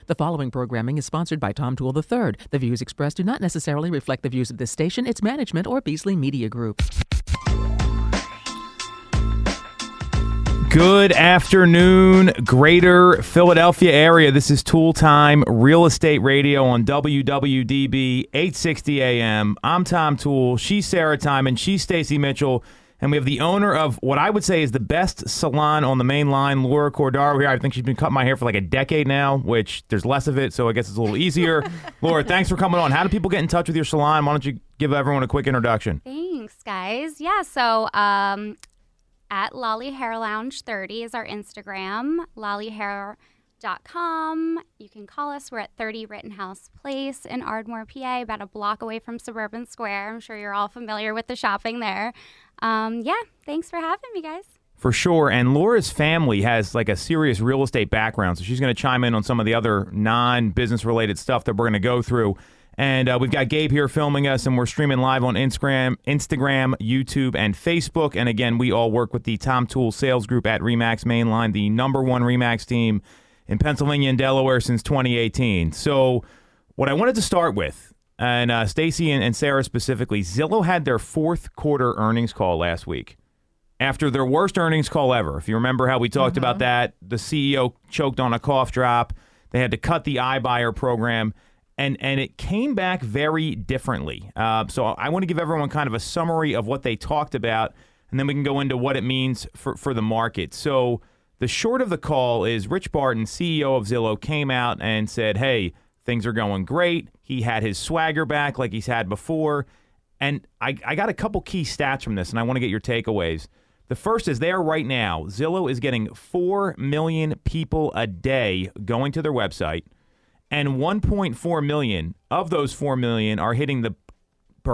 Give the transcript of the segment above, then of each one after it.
The following programming is sponsored by Tom Toole III. The views expressed do not necessarily reflect the views of this station, its management, or Beasley Media Group. Good afternoon, Greater Philadelphia area. This is Toole Time, Real Estate Radio on WWDB 860 AM. I'm Tom Toole. She's Sarah Tymon. She's Stacey Mitchell. And we have the owner of what I would say is the best salon on the main line, Laura Cordaro here. I think she's been cutting my hair for like a decade now, which there's less of it, so I guess it's a little easier. Laura, thanks for coming on. How do people get in touch with your salon? Why don't you give everyone a quick introduction? Thanks, guys. Yeah, so at Lolly Hair Lounge 30 is our Instagram, lollyhair.com. You can call us. We're at 30 Rittenhouse Place in Ardmore, PA, about a block away from Suburban Square. I'm sure you're all familiar with the shopping there. Thanks for having me, guys. For sure. And Laura's family has like a serious real estate background, so she's going to chime in on some of the other non-business related stuff that we're going to go through. And we've got Gabe here filming us, and we're streaming live on Instagram, YouTube, and Facebook. And again, we all work with the Tom Toole Sales Group at RE/MAX Mainline, the number one RE/MAX team in Pennsylvania and Delaware since 2018. So what I wanted to start with, and Stacey and Sarah specifically, Zillow had their fourth quarter earnings call last week after their worst earnings call ever. If you remember how we talked about that, the CEO choked on a cough drop. They had to cut the iBuyer program. And it came back very differently. So I want to give everyone kind of a summary of what they talked about, and then we can go into what it means for the market. So the short of the call is Rich Barton, CEO of Zillow, came out and said, hey, things are going great. He had his swagger back like he's had before. And I got a couple key stats from this, and I want to get your takeaways. The first is there right now, Zillow is getting 4 million people a day going to their website. And 1.4 million of those 4 million are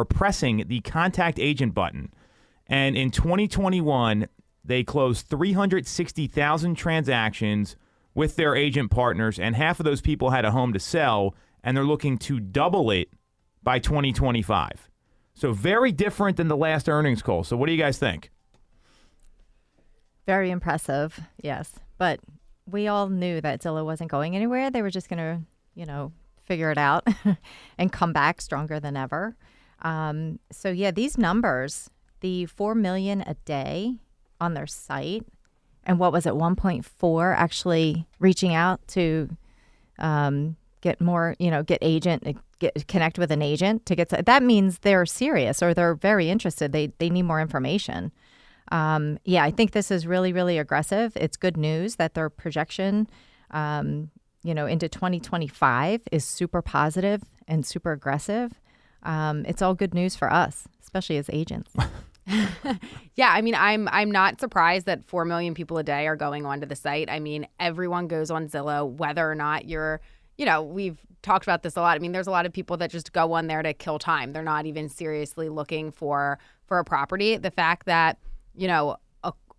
pressing the contact agent button. And in 2021, they closed 360,000 transactions with their agent partners, and half of those people had a home to sell, and they're looking to double it by 2025. So very different than the last earnings call. So what do you guys think? Very impressive, yes. But we all knew that Zillow wasn't going anywhere. They were just going to figure it out and come back stronger than ever. These numbers, the 4 million a day on their site, and what was it, 1.4 actually reaching out to get more, connect with an agent to get to, that means they're serious or they're very interested. They need more information. I think this is really, really aggressive. It's good news that their projection into 2025 is super positive and super aggressive. It's all good news for us, especially as agents. Yeah, I mean, I'm not surprised that 4 million people a day are going onto the site. I mean, everyone goes on Zillow, whether or not you're, we've talked about this a lot. I mean, there's a lot of people that just go on there to kill time. They're not even seriously looking for a property. The fact that,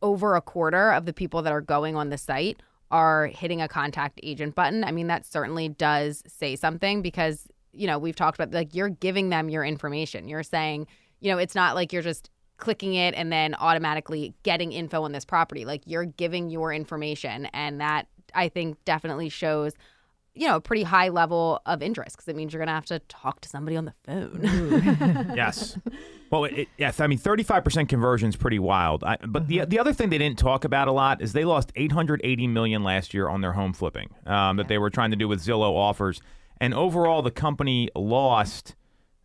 over a quarter of the people that are going on the site are hitting a contact agent button. I mean, that certainly does say something because, we've talked about, like, you're giving them your information. You're saying, it's not like you're just clicking it and then automatically getting info on this property. Like, you're giving your information. And that, I think, definitely shows, a pretty high level of interest because it means you're going to have to talk to somebody on the phone. Yes. Well, yes. I mean, 35% conversion is pretty wild. But the other thing they didn't talk about a lot is they lost $880 million last year on their home flipping that they were trying to do with Zillow offers. And overall, the company lost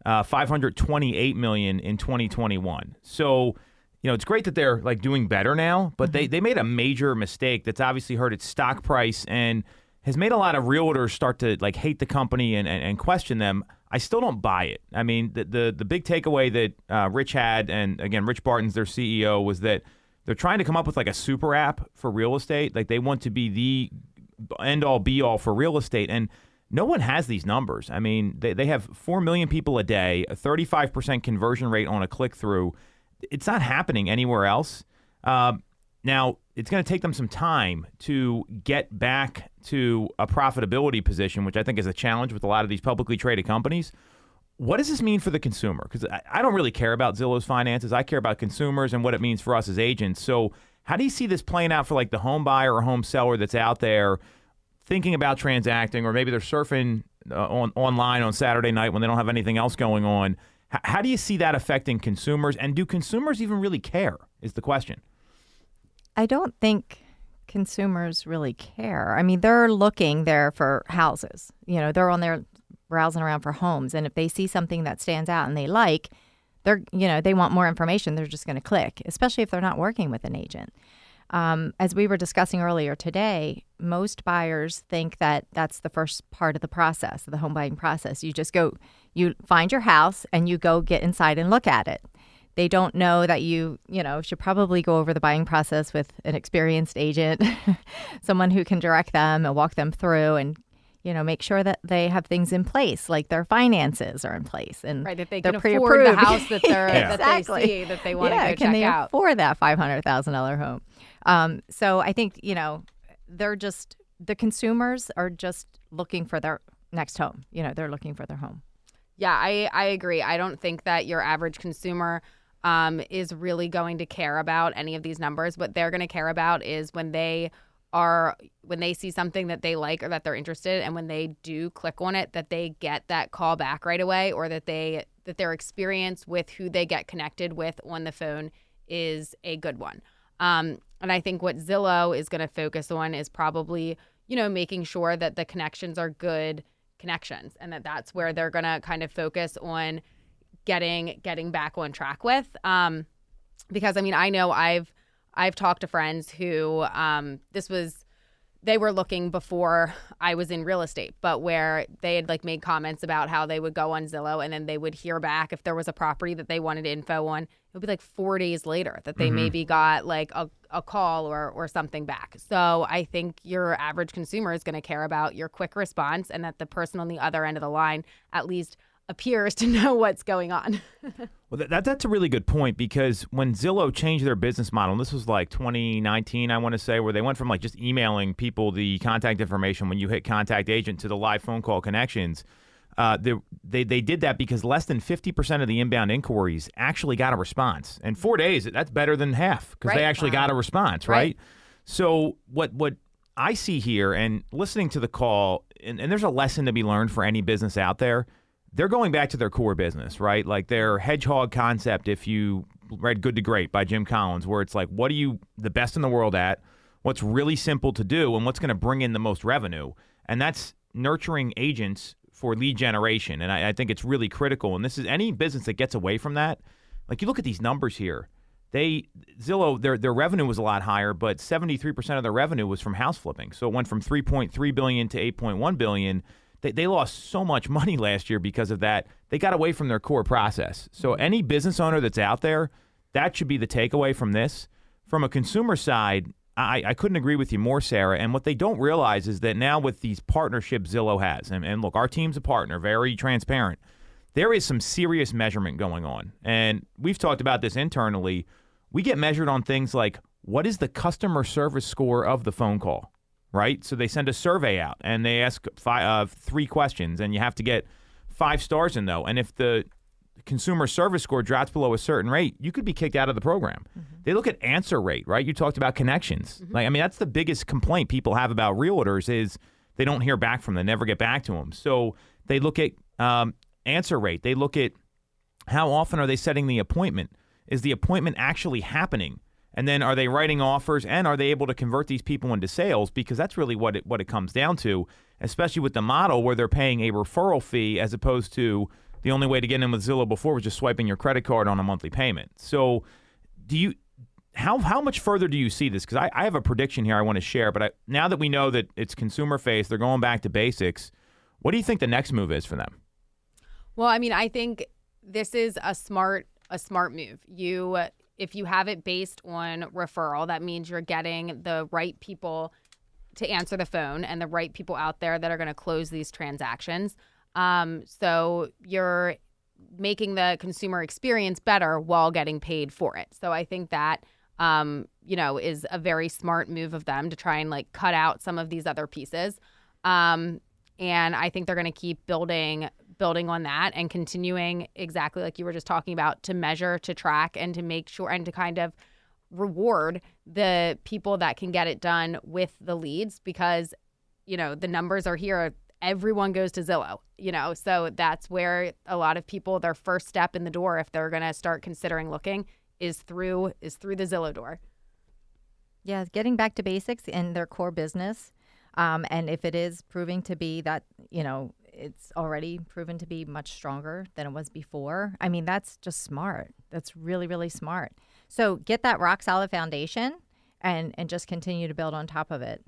$528 million in 2021. So, it's great that they're like doing better now, but they made a major mistake that's obviously hurt its stock price and has made a lot of realtors start to like hate the company and question them. I still don't buy it. I mean, the big takeaway that Rich had, and again, Rich Barton's their CEO, was that they're trying to come up with like a super app for real estate. Like they want to be the end all be all for real estate. And no one has these numbers. I mean, they have 4 million people a day, a 35% conversion rate on a click through. It's not happening anywhere else. Now, it's going to take them some time to get back to a profitability position, which I think is a challenge with a lot of these publicly traded companies. What does this mean for the consumer? Because I don't really care about Zillow's finances. I care about consumers and what it means for us as agents. So how do you see this playing out for like the home buyer or home seller that's out there thinking about transacting, or maybe they're surfing online on Saturday night when they don't have anything else going on. How do you see that affecting consumers? And do consumers even really care is the question. I don't think consumers really care. I mean, they're looking there for houses. They're on there browsing around for homes. And if they see something that stands out and they like, they want more information. They're just going to click, especially if they're not working with an agent. As we were discussing earlier today, most buyers think that that's the first part of the process, the home buying process. You just go, you find your house and you go get inside and look at it. They don't know that you should probably go over the buying process with an experienced agent, someone who can direct them and walk them through and, make sure that they have things in place, like their finances are in place and right, that they they're can pre-approved. afford the house that Exactly. they see that they want to go check out. Can they afford that $500,000 home? So I think, the consumers are just looking for their next home. They're looking for their home. Yeah, I agree. I don't think that your average consumer is really going to care about any of these numbers. What they're going to care about is when they see something that they like or that they're interested, and when they do click on it, that they get that call back right away, or that their experience with who they get connected with on the phone is a good one. And I think what Zillow is going to focus on is probably, making sure that the connections are good connections, and that's where they're going to kind of focus on getting back on track with. Because I know I've talked to friends who they were looking before I was in real estate, but where they had made comments about how they would go on Zillow and then they would hear back if there was a property that they wanted info on. It would be 4 days later that they maybe got a call or something back. So I think your average consumer is going to care about your quick response, and that the person on the other end of the line at least appears to know what's going on. Well, that's a really good point, because when Zillow changed their business model, and this was 2019, I want to say, where they went from just emailing people the contact information when you hit contact agent to the live phone call connections. They did that because less than 50% of the inbound inquiries actually got a response. And 4 days, that's better than half, because they actually got a response, right? So what I see here, and listening to the call, and there's a lesson to be learned for any business out there. They're going back to their core business, right? Like their hedgehog concept, if you read Good to Great by Jim Collins, where it's what are you the best in the world at, what's really simple to do, and what's going to bring in the most revenue. And that's nurturing agents for lead generation. And I think it's really critical. And this is any business that gets away from that. You look at these numbers here. Zillow, their revenue was a lot higher, but 73% of their revenue was from house flipping. So it went from $3.3 billion to $8.1 billion. They lost so much money last year because of that. They got away from their core process. So any business owner that's out there, that should be the takeaway from this. From a consumer side, I couldn't agree with you more, Sarah. And what they don't realize is that now with these partnerships Zillow has, and look, our team's a partner, very transparent, there is some serious measurement going on. And we've talked about this internally. We get measured on things like, what is the customer service score of the phone call? Right? So they send a survey out and they ask 3 questions, and you have to get 5 stars in though. And if the consumer service score drops below a certain rate, you could be kicked out of the program. They look at answer rate, right? You talked about connections. That's the biggest complaint people have about realtors is they don't hear back from them, never get back to them. So they look at answer rate. They look at how often are they setting the appointment? Is the appointment actually happening? And then are they writing offers, and are they able to convert these people into sales? Because that's really what it comes down to, especially with the model where they're paying a referral fee as opposed to the only way to get in with Zillow before was just swiping your credit card on a monthly payment. So how much further do you see this? Because I have a prediction here I want to share, but now that we know that it's consumer face, they're going back to basics, what do you think the next move is for them? Well, I think this is a smart move. If you have it based on referral, that means you're getting the right people to answer the phone and the right people out there that are going to close these transactions. So you're making the consumer experience better while getting paid for it. So I think that, is a very smart move of them to try and cut out some of these other pieces. And I think they're going to keep building on that and continuing exactly like you were just talking about, to measure, to track, and to make sure, and to kind of reward the people that can get it done with the leads. Because, the numbers are here. Everyone goes to Zillow, so that's where a lot of people, their first step in the door, if they're going to start considering looking, is through the Zillow door. Yeah, getting back to basics in their core business. And if it is proving to be that, it's already proven to be much stronger than it was before, I mean, that's just smart. That's really, really smart. So get that rock solid foundation and just continue to build on top of it.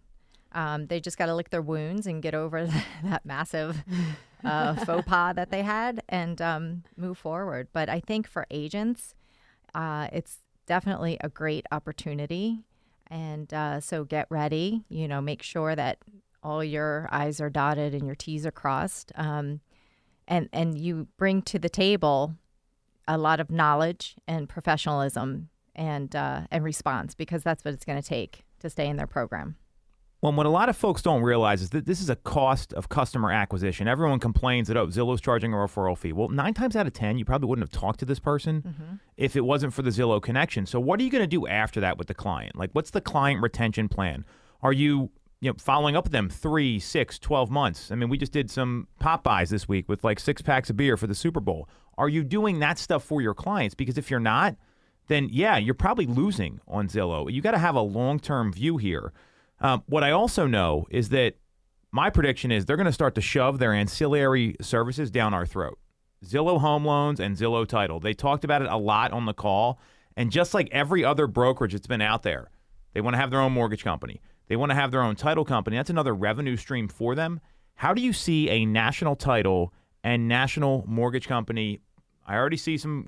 They just got to lick their wounds and get over that massive faux pas that they had and move forward. But I think for agents, it's definitely a great opportunity. And so get ready, make sure that all your I's are dotted and your T's are crossed. And you bring to the table a lot of knowledge and professionalism and response, because that's what it's going to take to stay in their program. Well, what a lot of folks don't realize is that this is a cost of customer acquisition. Everyone complains that, Zillow's charging a referral fee. Well, 9 times out of 10, you probably wouldn't have talked to this person if it wasn't for the Zillow connection. So what are you going to do after that with the client? Like, what's the client retention plan? Are you following up with them 3, 6, 12 months? I mean, we just did some pop buys this week with like 6 packs of beer for the Super Bowl. Are you doing that stuff for your clients? Because if you're not, then yeah, you're probably losing on Zillow. You got to have a long-term view here. What I also know is that my prediction is they're going to start to shove their ancillary services down our throat. Zillow Home Loans and Zillow Title. They talked about it a lot on the call. And just like every other brokerage that's been out there, they want to have their own mortgage company. They want to have their own title company. That's another revenue stream for them. How do you see a national title and national mortgage company? I already see some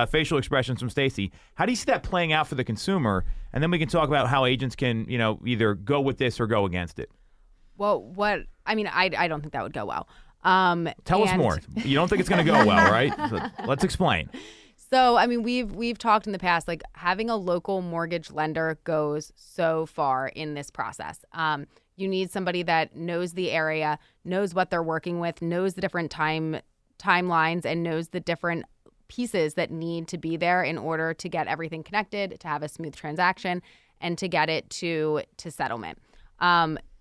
facial expressions from Stacey. How do you see that playing out for the consumer? And then we can talk about how agents can, either go with this or go against it. Well, I don't think that would go well. Tell us more. You don't think it's going to go well, right? So let's explain. So, we've talked in the past, like having a local mortgage lender goes so far in this process. You need somebody that knows the area, knows what they're working with, knows the different timelines, and knows the different pieces that need to be there in order to get everything connected, to have a smooth transaction, and to get it to settlement.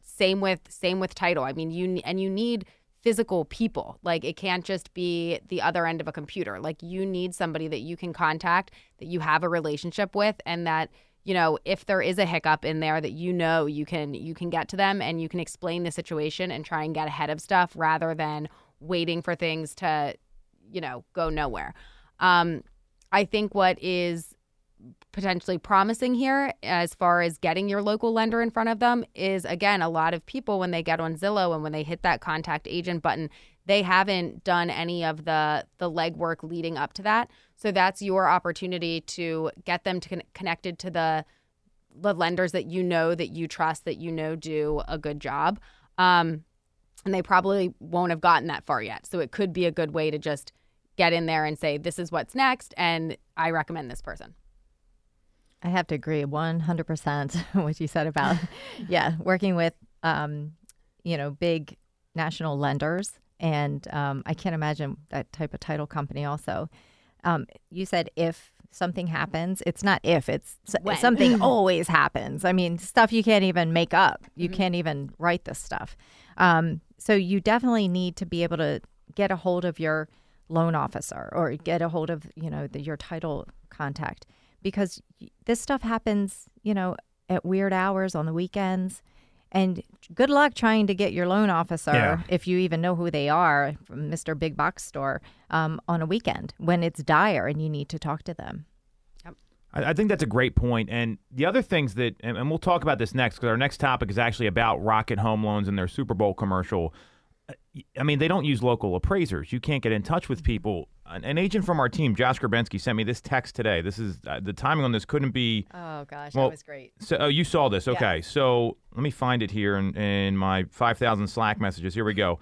Same with title. You need physical people. Like, it can't just be the other end of a computer. Like, you need somebody that you can contact, that you have a relationship with, and that, if there is a hiccup in there, that you can get to them and you can explain the situation and try and get ahead of stuff rather than waiting for things to, go nowhere. I think what is potentially promising here as far as getting your local lender in front of them is, again, a lot of people, when they get on Zillow and when they hit that contact agent button, they haven't done any of the legwork leading up to that. So that's your opportunity to get them to connected to the lenders that that you trust, that do a good job. And they probably won't have gotten that far yet. So it could be a good way to just get in there and say, this is what's next, and I recommend this person. I have to agree 100% what you said about, working with, big national lenders. And I can't imagine that type of title company also. You said if something happens, it's not if, it's something always happens. Stuff you can't even make up. You can't even write this stuff. So you definitely need to be able to get a hold of your loan officer or get a hold of, your title contact, because this stuff happens, at weird hours on the weekends. And good luck trying to get your loan officer, if you even know who they are, from Mr. Big Box Store, on a weekend when it's dire and you need to talk to them. Yep. I think that's a great point. And the other things that, and we'll talk about this next, because our next topic is actually about Rocket Home Loans and their Super Bowl commercial. They don't use local appraisers. You can't get in touch with people. An agent from our team, Josh Grabensky, sent me this text today. This is the timing on this couldn't be. Oh gosh, that was great. So you saw this, okay? Yeah. So let me find it here in my 5,000 Slack messages. Here we go.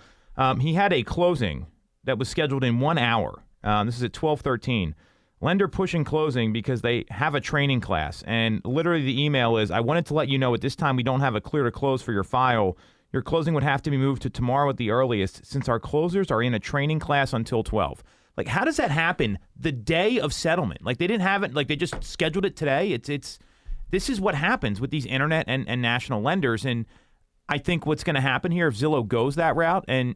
He had a closing that was scheduled in 1 hour. This is at 12:13. Lender pushing closing because they have a training class, and literally the email is, "I wanted to let you know at this time we don't have a clear to close for your file. Your closing would have to be moved to tomorrow at the earliest, since our closers are in a training class until 12. Like, how does that happen the day of settlement? Like, they didn't have it, like they just scheduled it today. This is what happens with these internet and national lenders. And I think what's going to happen here if Zillow goes that route, and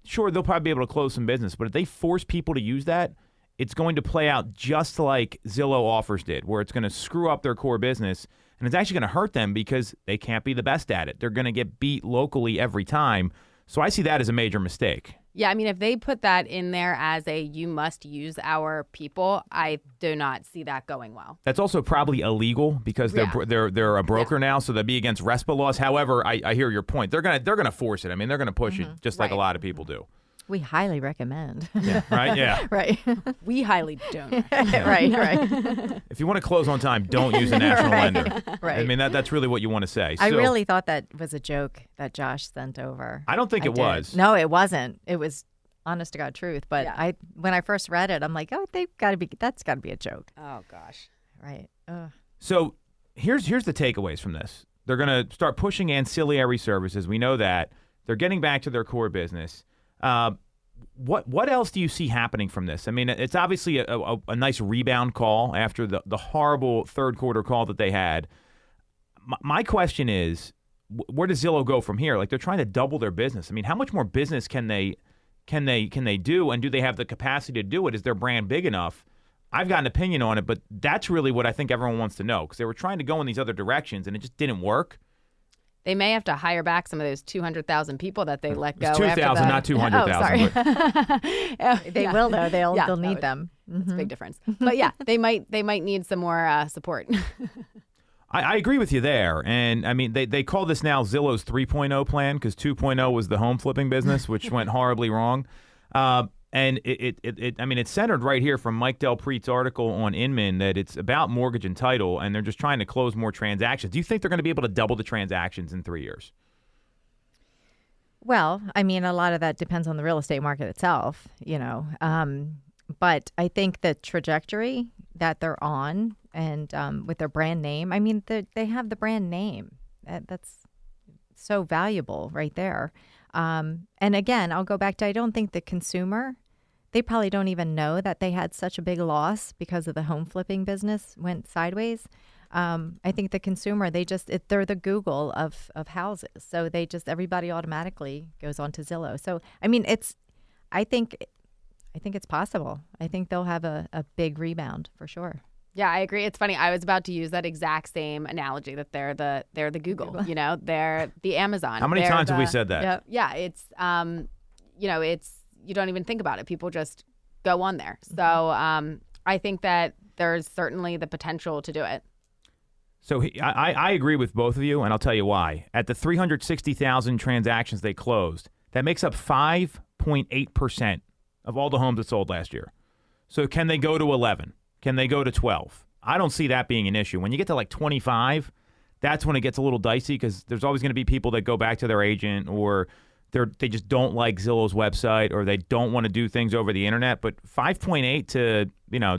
sure, they'll probably be able to close some business, but if they force people to use that, it's going to play out just like Zillow offers did, where it's going to screw up their core business, and it's actually going to hurt them because they can't be the best at it. They're going to get beat locally every time. So I see that as a major mistake. Yeah, I mean, if they put that in there as a you must use our people, I do not see that going well. That's also probably illegal because they're a broker now, so they'd be against RESPA laws. However, I hear your point. They're gonna force it. I mean, they're gonna push it just like a lot of people do. We highly recommend. Yeah, right? Yeah. Right. We highly don't. Right. If you want to close on time, don't use a national lender. Right. I mean, that's really what you want to say. I So, really thought that was a joke that Josh sent over. I don't think it did. was. No, it wasn't. It was honest to God truth. But Yeah. when I first read it, I'm like, oh, that's got to be a joke. Oh, gosh. Right. Ugh. So here's the takeaways from this. They're going to start pushing ancillary services. We know that. They're getting back to their core business. What else do you see happening from this? I mean, it's obviously a nice rebound call after the horrible third quarter call that they had. My question is, where does Zillow go from here? Like, they're trying to double their business. I mean, how much more business can they do, and do they have the capacity to do it? Is their brand big enough? I've got an opinion on it, but that's really what I think everyone wants to know, because they were trying to go in these other directions, and it just didn't work. They may have to hire back some of those 200,000 people that they let go. It's 2,000, not 200,000. Oh, They will, though. They'll need them. That's a big difference. But yeah, they might need some more support. I agree with you there. And, I mean, they call this now Zillow's 3.0 plan, because 2.0 was the home flipping business, which went horribly wrong. And it's centered right here from Mike Del Prete's article on Inman that it's about mortgage and title, and they're just trying to close more transactions. Do you think they're going to be able to double the transactions in 3 years? Well, I mean, a lot of that depends on the real estate market itself, but I think the trajectory that they're on and with their brand name, I mean, they have the brand name. That's so valuable right there. And again, I'll go back to, I don't think the consumer, they probably don't even know that they had such a big loss because of the home flipping business went sideways. I think the consumer, they're the Google of houses. So everybody automatically goes on to Zillow. So, I mean, I think it's possible. I think they'll have a big rebound for sure. Yeah, I agree. It's funny. I was about to use that exact same analogy that they're the Google. They're the Amazon. How many times have we said that? Yeah, it's it's you don't even think about it. People just go on there. So I think that there's certainly the potential to do it. So I agree with both of you, and I'll tell you why. At the 360,000 transactions they closed, that makes up 5.8% of all the homes that sold last year. So can they go to 11? Can they go to 12? I don't see that being an issue. When you get to like 25, that's when it gets a little dicey, because there's always going to be people that go back to their agent, or they just don't like Zillow's website, or they don't want to do things over the internet. But 5.8 to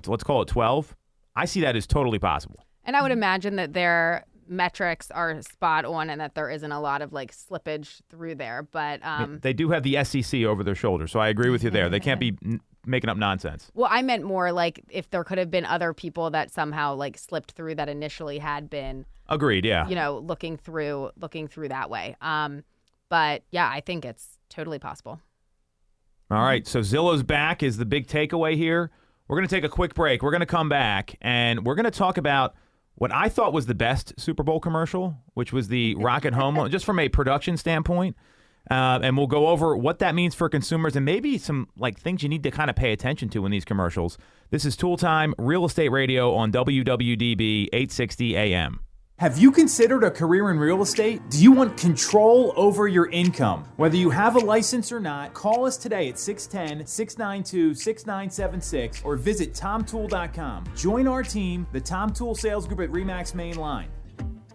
let's call it 12, I see that as totally possible. And I would imagine that their metrics are spot on and that there isn't a lot of like slippage through there. But they do have the SEC over their shoulder, so I agree with you there. They can't be making up nonsense. Well, I meant more like if there could have been other people that somehow like slipped through that initially had been agreed. Yeah, looking through that way. But yeah, I think it's totally possible. All right, so Zillow's back is the big takeaway here. We're going to take a quick break. We're going to come back, and we're going to talk about what I thought was the best Super Bowl commercial, which was the Rocket Home Loan, just from a production standpoint. And we'll go over what that means for consumers and maybe some like things you need to kind of pay attention to in these commercials. This is Toole Time, Real Estate Radio on WWDB 860 AM. Have you considered a career in real estate? Do you want control over your income? Whether you have a license or not, call us today at 610-692-6976 or visit TomToole.com. Join our team, the Tom Toole Sales Group at RE/MAX Main Line.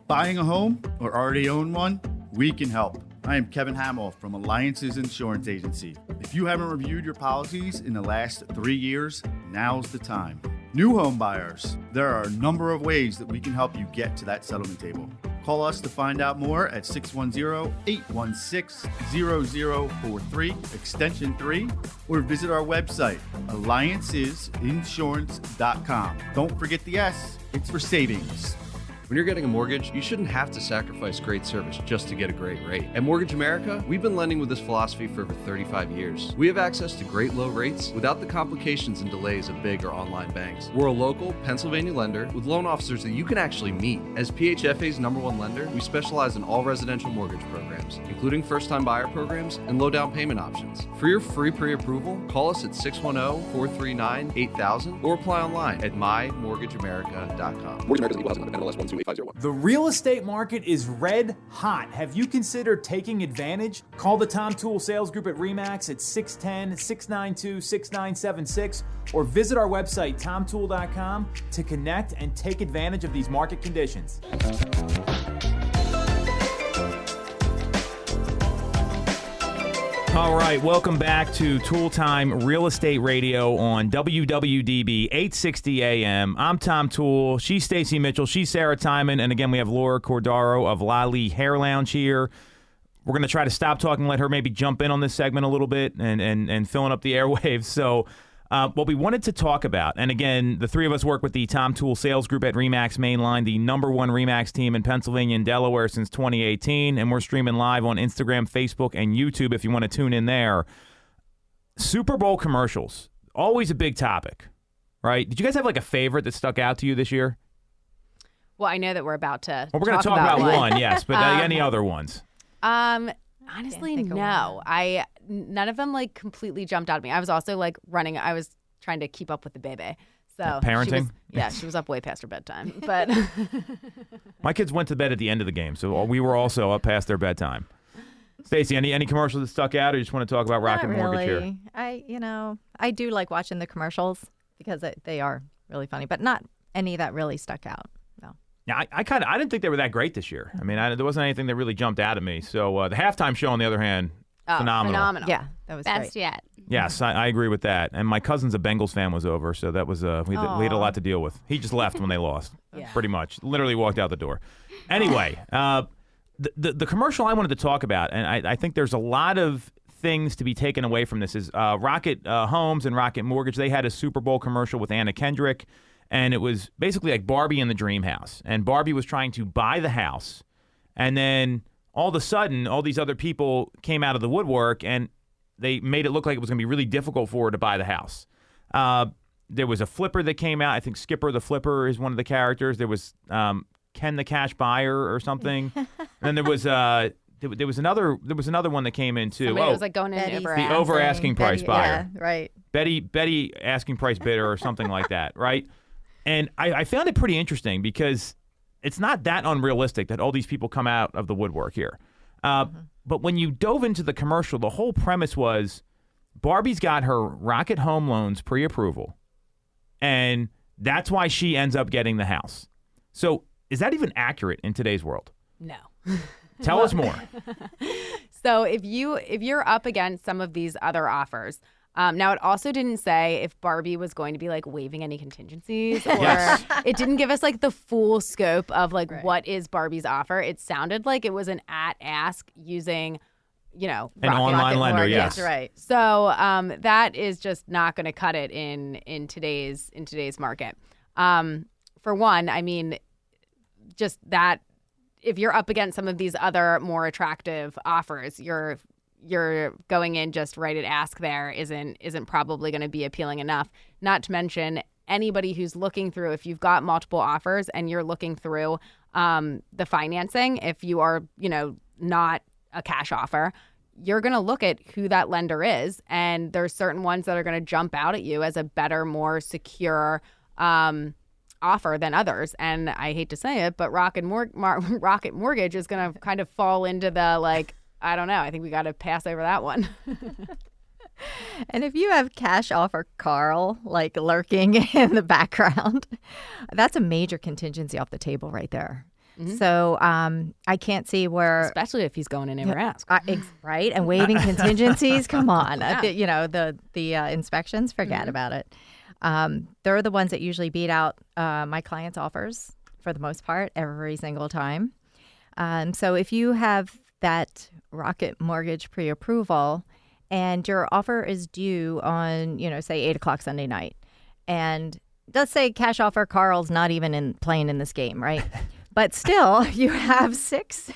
Buying a home or already own one? We can help. I am Kevin Hamill from Alliances Insurance Agency. If you haven't reviewed your policies in the last 3 years, now's the time. New home buyers, there are a number of ways that we can help you get to that settlement table. Call us to find out more at 610-816-0043, extension 3, or visit our website, alliancesinsurance.com. Don't forget the S, it's for savings. When you're getting a mortgage, you shouldn't have to sacrifice great service just to get a great rate. At Mortgage America, we've been lending with this philosophy for over 35 years. We have access to great low rates without the complications and delays of big or online banks. We're a local Pennsylvania lender with loan officers that you can actually meet. As PHFA's #1 lender, we specialize in all residential mortgage programs, including first-time buyer programs and low down payment options. For your free pre-approval, call us at 610-439-8000 or apply online at mymortgageamerica.com. Mortgage America is equal housing lender, NMLS 128501. The real estate market is red hot. Have you considered taking advantage? Call the Tom Toole Sales Group at RE/MAX at 610-692-6976 or visit our website, tomtoole.com, to connect and take advantage of these market conditions. All right, welcome back to Toole Time Real Estate Radio on WWDB 860 AM. I'm Tom Toole. She's Stacey Mitchell. She's Sarah Tymon. And again, we have Laura Cordaro of Lali Hair Lounge here. We're going to try to stop talking and let her maybe jump in on this segment a little bit and filling up the airwaves. So what we wanted to talk about, and again, the three of us work with the Tom Toole Sales Group at RE/MAX Mainline, the #1 RE/MAX team in Pennsylvania and Delaware since 2018, and we're streaming live on Instagram, Facebook, and YouTube if you want to tune in there. Super Bowl commercials, always a big topic, right? Did you guys have like a favorite that stuck out to you this year? Well, I know that we're about to. Well, we're going to talk about one, yes, but any other ones? Honestly, no. None of them like completely jumped out at me. I was also like running. I was trying to keep up with the baby. So parenting? She was up way past her bedtime. But my kids went to bed at the end of the game, so we were also up past their bedtime. Stacey, any commercials that stuck out, or you just want to talk about Rocket Mortgage here? I do like watching the commercials because they are really funny, but not any that really stuck out. No. Yeah, I didn't think they were that great this year. I mean, there wasn't anything that really jumped out at me. So the halftime show, on the other hand, phenomenal. Yeah, that was Best great. yet. Yes, I agree with that. And my cousin's a Bengals fan was over, so that was we had a lot to deal with. He just left when they lost, pretty much. Literally walked out the door. Anyway, the commercial I wanted to talk about, and I think there's a lot of things to be taken away from this, is Rocket Homes and Rocket Mortgage. They had a Super Bowl commercial with Anna Kendrick, and it was basically like Barbie in the dream house. And Barbie was trying to buy the house, and then all of a sudden, all these other people came out of the woodwork, and they made it look like it was going to be really difficult for her to buy the house. There was a flipper that came out. I think Skipper the Flipper is one of the characters. There was Ken the Cash Buyer or something. And then there was another one that came in too. Somebody was like going in the over asking price buyer. Yeah, right. Betty asking price bidder or something like that, right? And I found it pretty interesting because it's not that unrealistic that all these people come out of the woodwork here. But when you dove into the commercial, the whole premise was Barbie's got her Rocket Home Loans pre-approval, and that's why she ends up getting the house. So is that even accurate in today's world? No. Tell us more. So if you're up against some of these other offers, now it also didn't say if Barbie was going to be like waiving any contingencies, or Yes. It didn't give us like the full scope of like what is Barbie's offer. It sounded like it was an ask using, An Rocket online lender, Mortgage. yes. Right. So that is just not going to cut it in today's market. For one, I mean, just that if you're up against some of these other more attractive offers, you're going in just right at ask there isn't probably going to be appealing enough. Not to mention anybody who's looking through, if you've got multiple offers and you're looking through the financing, if you are, not a cash offer, you're going to look at who that lender is. And there's certain ones that are going to jump out at you as a better, more secure offer than others. And I hate to say it, but Rocket Mortgage is going to kind of fall into the like, I don't know. I think we got to pass over that one. And if you have cash offer Carl like lurking in the background, that's a major contingency off the table right there. Mm-hmm. So I can't see where, especially if he's going in never ask, right? And waiving contingencies. Come on, Yeah. the inspections. Forget about it. They're the ones that usually beat out my clients' offers for the most part every single time. So if you have that Rocket Mortgage pre-approval and your offer is due on, say 8 o'clock Sunday night, and let's say cash offer Carl's not even playing in this game, right? But still, you have six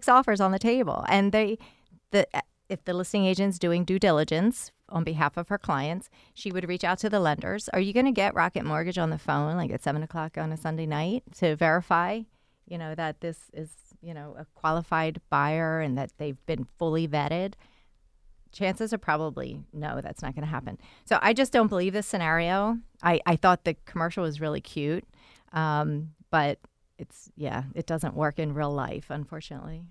offers on the table, and if the listing agent's doing due diligence on behalf of her clients, she would reach out to the lenders. Are you going to get Rocket Mortgage on the phone like at 7:00 on a Sunday night to verify, that this is, a qualified buyer and that they've been fully vetted? Chances are probably no, that's not going to happen. So I just don't believe this scenario. I thought the commercial was really cute, but it doesn't work in real life, unfortunately.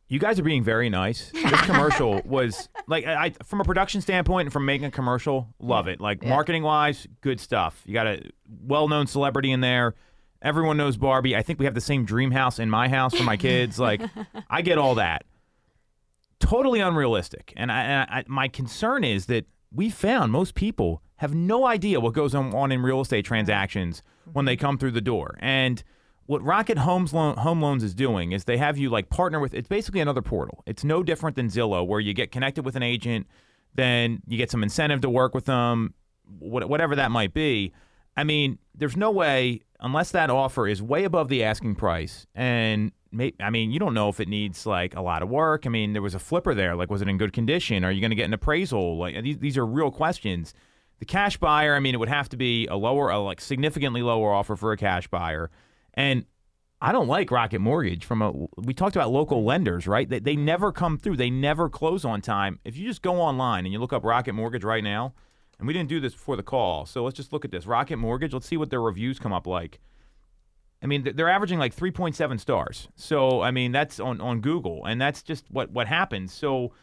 You guys are being very nice. This commercial was like, from a production standpoint and from making a commercial, love it. Like marketing wise, good stuff. You got a well-known celebrity in there. Everyone knows Barbie. I think we have the same dream house in my house for my kids. Like, I get all that. Totally unrealistic. And my concern is that we found most people have no idea what goes on in real estate transactions when they come through the door. And what Rocket Home Loans is doing is they have you like partner with, it's basically another portal. It's no different than Zillow, where you get connected with an agent, then you get some incentive to work with them, whatever that might be. I mean, there's no way, unless that offer is way above the asking price, and you don't know if it needs like a lot of work. I mean, there was a flipper there. Like, was it in good condition? Are you going to get an appraisal? Like, these are real questions. The cash buyer, it would have to be a significantly lower offer for a cash buyer. And I don't like Rocket Mortgage we talked about local lenders, right? They never come through. They never close on time. If you just go online and you look up Rocket Mortgage right now, and we didn't do this before the call, so let's just look at this. Rocket Mortgage, let's see what their reviews come up like. They're averaging like 3.7 stars. So, that's on Google, and that's just what happens. So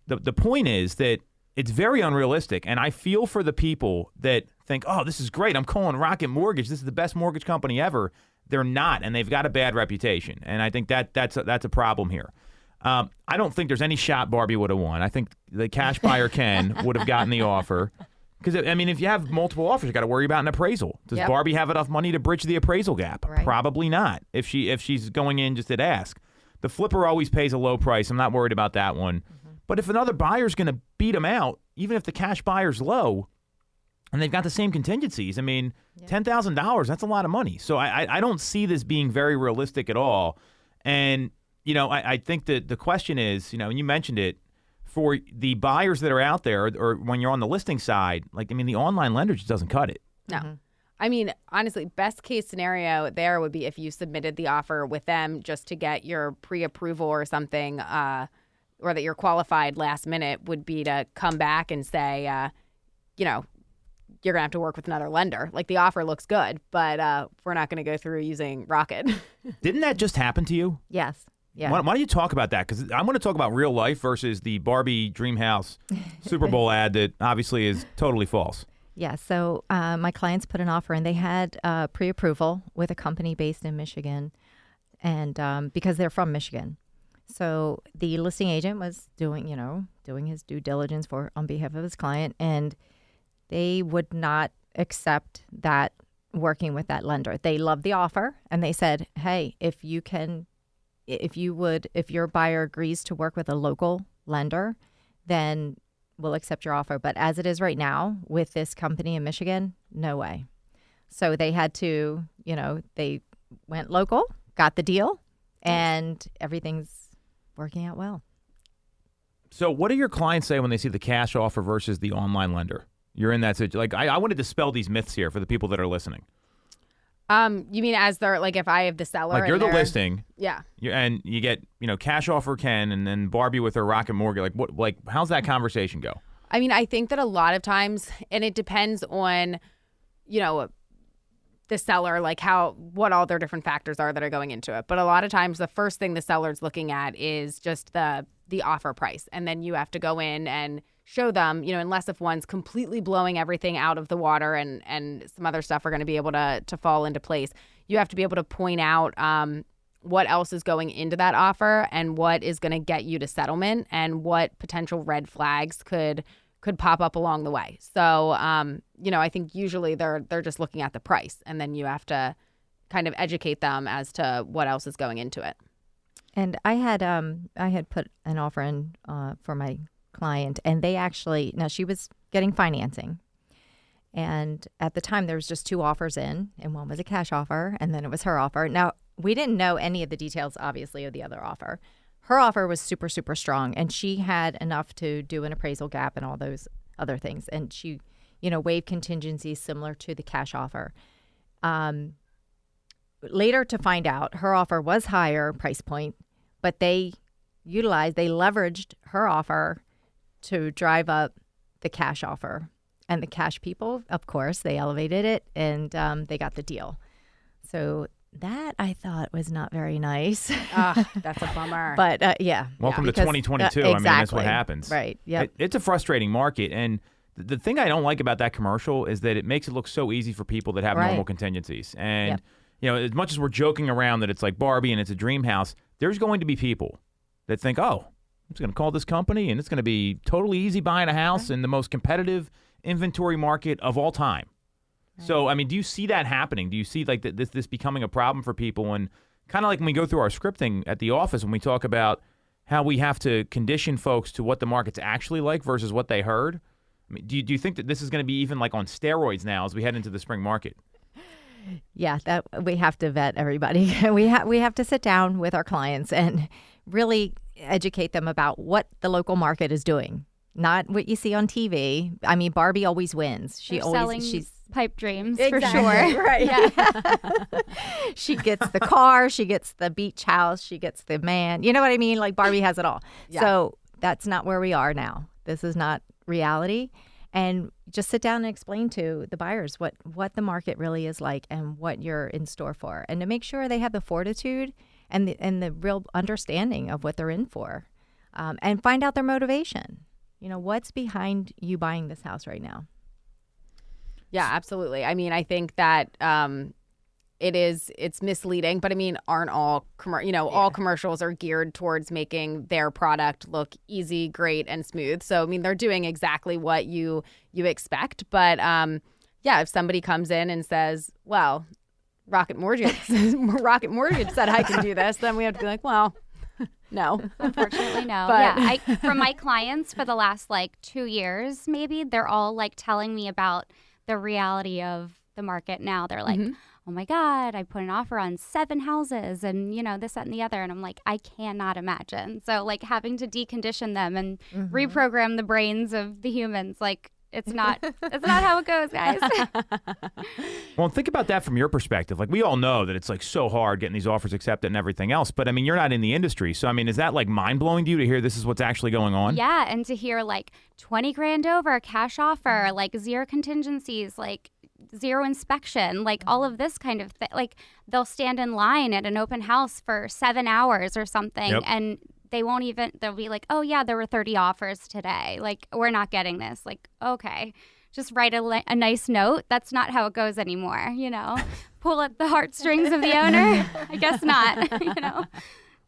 the point is that it's very unrealistic, and I feel for the people that think, oh, this is great. I'm calling Rocket Mortgage. This is the best mortgage company ever. They're not, and they've got a bad reputation, and I think that's a problem here. I don't think there's any shot Barbie would have won. I think the cash buyer Ken would have gotten the offer, because if you have multiple offers, you got to worry about an appraisal. Does Barbie have enough money to bridge the appraisal gap? Right. Probably not. If she's going in just at ask, the flipper always pays a low price. I'm not worried about that one. Mm-hmm. But if another buyer's going to beat them out, even if the cash buyer's low, and they've got the same contingencies, $10,000, that's a lot of money. So I don't see this being very realistic at all. And, I think that the question is, and you mentioned it, for the buyers that are out there, or when you're on the listing side, the online lender just doesn't cut it. No. Mm-hmm. Honestly, best case scenario there would be if you submitted the offer with them just to get your pre-approval or something, or that you're qualified last minute, would be to come back and say, you're going to have to work with another lender. Like, the offer looks good, but we're not going to go through using Rocket. Didn't that just happen to you? Yes. Yeah. Why don't you talk about that? Because I'm going to talk about real life versus the Barbie Dream House Super Bowl ad that obviously is totally false. Yeah. So my clients put an offer in. They had pre-approval with a company based in Michigan, and because they're from Michigan. So the listing agent was doing his due diligence on behalf of his client, and they would not accept that working with that lender. They loved the offer, and they said, hey, if your buyer agrees to work with a local lender, then we'll accept your offer. But as it is right now with this company in Michigan, no way. So they had to, they went local, got the deal, and everything's working out well. So what do your clients say when they see the cash offer versus the online lender? You're in that situation. Like, I want to dispel these myths here for the people that are listening. You mean as they're, like, if I have the seller, like, you're the listing, yeah, and you get cash offer Ken, and then Barbie with her Rocket Mortgage. How's that conversation go? I think that a lot of times, and it depends on, the seller, like what all their different factors are that are going into it. But a lot of times, the first thing the seller's looking at is just the offer price, and then you have to go in and show them, unless if one's completely blowing everything out of the water and some other stuff are going to be able to fall into place, you have to be able to point out what else is going into that offer and what is going to get you to settlement and what potential red flags could pop up along the way. So, I think usually they're just looking at the price, and then you have to kind of educate them as to what else is going into it. And I had put an offer in for my client, and they actually, now she was getting financing, and at the time there was just two offers in, and one was a cash offer, and then it was her offer. Now we didn't know any of the details, obviously, of the other offer. Her offer was super, super strong, and she had enough to do an appraisal gap and all those other things. And she, waived contingencies similar to the cash offer. Later to find out, her offer was higher price point, but they leveraged her offer to drive up the cash offer. And the cash people, of course, they elevated it, and they got the deal. So that I thought was not very nice. That's a bummer. But yeah. Welcome to because, 2022. exactly. I mean, that's what happens. Right. Yeah. It's a frustrating market. And the thing I don't like about that commercial is that it makes it look so easy for people that have normal contingencies. And, as much as we're joking around that it's like Barbie and it's a dream house, there's going to be people that think, oh, I'm just going to call this company and it's going to be totally easy buying a house in the most competitive inventory market of all time. Right. So, I mean, do you see that happening? Do you see like this becoming a problem for people? And kind of like when we go through our scripting at the office, when we talk about how we have to condition folks to what the market's actually like versus what they heard. I mean, do you think that this is going to be even like on steroids now as we head into the spring market? Yeah, that we have to vet everybody. We have to sit down with our clients and really educate them about what the local market is doing, not what you see on TV. I mean, Barbie always wins. She's pipe dreams exactly, for sure. Right. Yeah. She gets the car, she gets the beach house, she gets the man. You know what I mean? Like Barbie has it all. Yeah. So that's not where we are now. This is not reality. And just sit down and explain to the buyers what the market really is like and what you're in store for, and to make sure they have the fortitude and the real understanding of what they're in for, and find out their motivation. What's behind you buying this house right now? Yeah, absolutely. I mean, I think that it's misleading, but I mean, aren't all all commercials are geared towards making their product look easy, great, and smooth. So I mean, they're doing exactly what you expect. But if somebody comes in and says, "Well, Rocket Mortgage said I can do this," then we have to be like, "Well, no, unfortunately, no." But from my clients for the last 2 years, maybe they're all telling me about the reality of the market now. They're like, oh my God, I put an offer on 7 houses and, this, that, and the other. And I'm like, I cannot imagine. So having to decondition them and reprogram the brains of the humans, it's not how it goes, guys. Well, think about that from your perspective. Like, we all know that it's so hard getting these offers accepted and everything else. But I mean, you're not in the industry. So I mean, is that mind blowing to you to hear this is what's actually going on? Yeah. And to hear $20,000 over, cash offer, zero contingencies, zero inspection, all of this kind of thing. They'll stand in line at an open house for 7 hours or something. Yep. And they'll be like, oh yeah, there were 30 offers today. We're not getting this. Okay, just write a nice note. That's not how it goes anymore. Pull at the heartstrings of the owner. I guess not.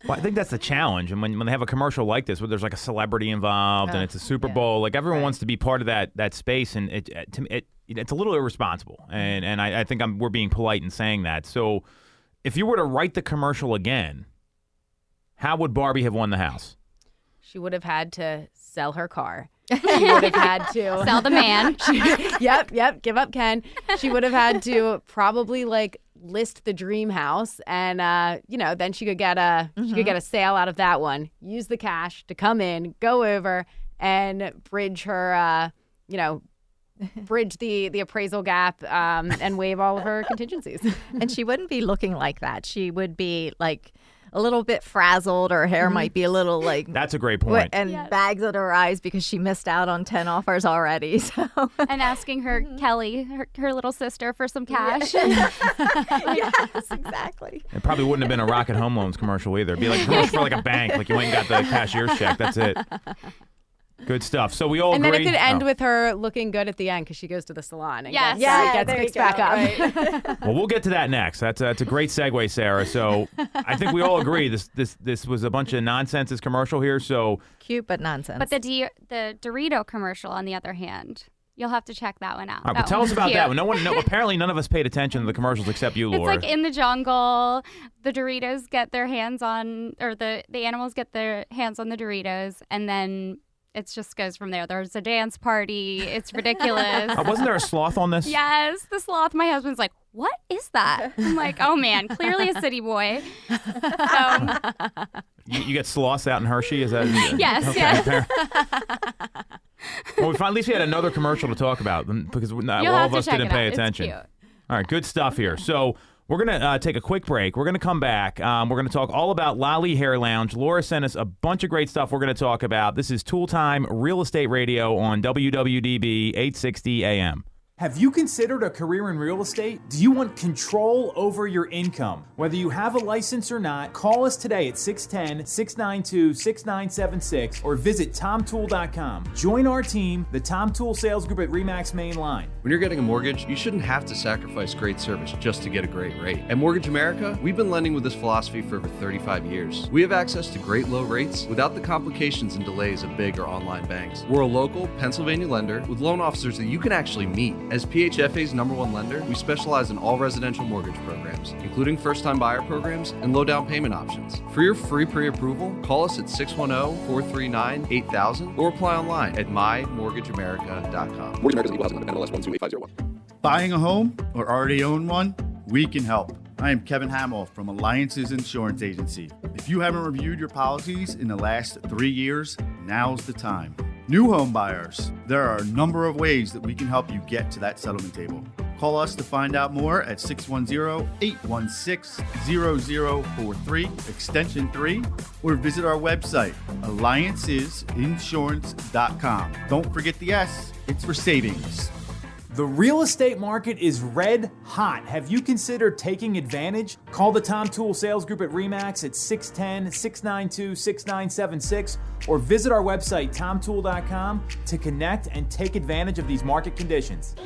Well, I think that's the challenge. And when they have a commercial like this, where there's a celebrity involved and it's a Super Bowl, everyone wants to be part of that space, and it's a little irresponsible. And I think we're being polite in saying that. So if you were to write the commercial again, how would Barbie have won the house? She would have had to sell her car. She would have had to sell the man. Yep. Give up Ken. She would have had to probably list the dream house, and then she could get a sale out of that one. Use the cash to come in, go over, and bridge her bridge the appraisal gap, and waive all of her contingencies. And she wouldn't be looking like that. She would be a little bit frazzled. Her hair might be a little That's a great point. And bags under her eyes because she missed out on 10 offers already. So and asking her Kelly, her little sister, for some cash. Yes, exactly. It probably wouldn't have been a Rocket Home Loans commercial either. It'd be a commercial for a bank. You went and got the cashier's check. That's it. Good stuff. So we all and agree. And then it could end with her looking good at the end because she goes to the salon and gets fixed back up. Right. Well, we'll get to that next. That's a great segue, Sarah. So I think we all agree this was a bunch of nonsense, this commercial here. So cute but nonsense. But the Dorito commercial, on the other hand, you'll have to check that one out. All right, tell us about that one. Apparently none of us paid attention to the commercials except you, Laura. It's in the jungle. The Doritos get their hands on, or the animals get their hands on the Doritos, and then it just goes from there. There's a dance party. It's ridiculous. Wasn't there a sloth on this? Yes, the sloth. My husband's like, what is that? I'm like, oh, man, clearly a city boy. You get sloths out in Hershey? Is that? Yes, okay. yes. Well, at least we had another commercial to talk about because all of us didn't pay attention. It's cute. All right, good stuff here. So we're going to take a quick break. We're going to come back. We're going to talk all about Lolly Hair Lounge. Laura sent us a bunch of great stuff we're going to talk about. This is Toole Time Real Estate Radio on WWDB 860 AM. Have you considered a career in real estate? Do you want control over your income? Whether you have a license or not, call us today at 610-692-6976 or visit TomToole.com. Join our team, the Tom Toole Sales Group at RE/MAX Main Line. When you're getting a mortgage, you shouldn't have to sacrifice great service just to get a great rate. At Mortgage America, we've been lending with this philosophy for over 35 years. We have access to great low rates without the complications and delays of big or online banks. We're a local Pennsylvania lender with loan officers that you can actually meet. As PHFA's #1 lender, we specialize in all residential mortgage programs, including first-time buyer programs and low down payment options. For your free pre-approval, call us at 610-439-8000 or apply online at mymortgageamerica.com. Mortgage America's equal housing lender, NMLS 128501. Buying a home or already own one? We can help. I am Kevin Hamill from Alliances Insurance Agency. If you haven't reviewed your policies in the last 3 years, now's the time. New home buyers, there are a number of ways that we can help you get to that settlement table. Call us to find out more at 610-816-0043, extension 3, or visit our website, alliancesinsurance.com. Don't forget the S, it's for savings. The real estate market is red hot. Have you considered taking advantage? Call the Tom Toole Sales Group at RE/MAX at 610-692-6976 or visit our website, TomToole.com, to connect and take advantage of these market conditions.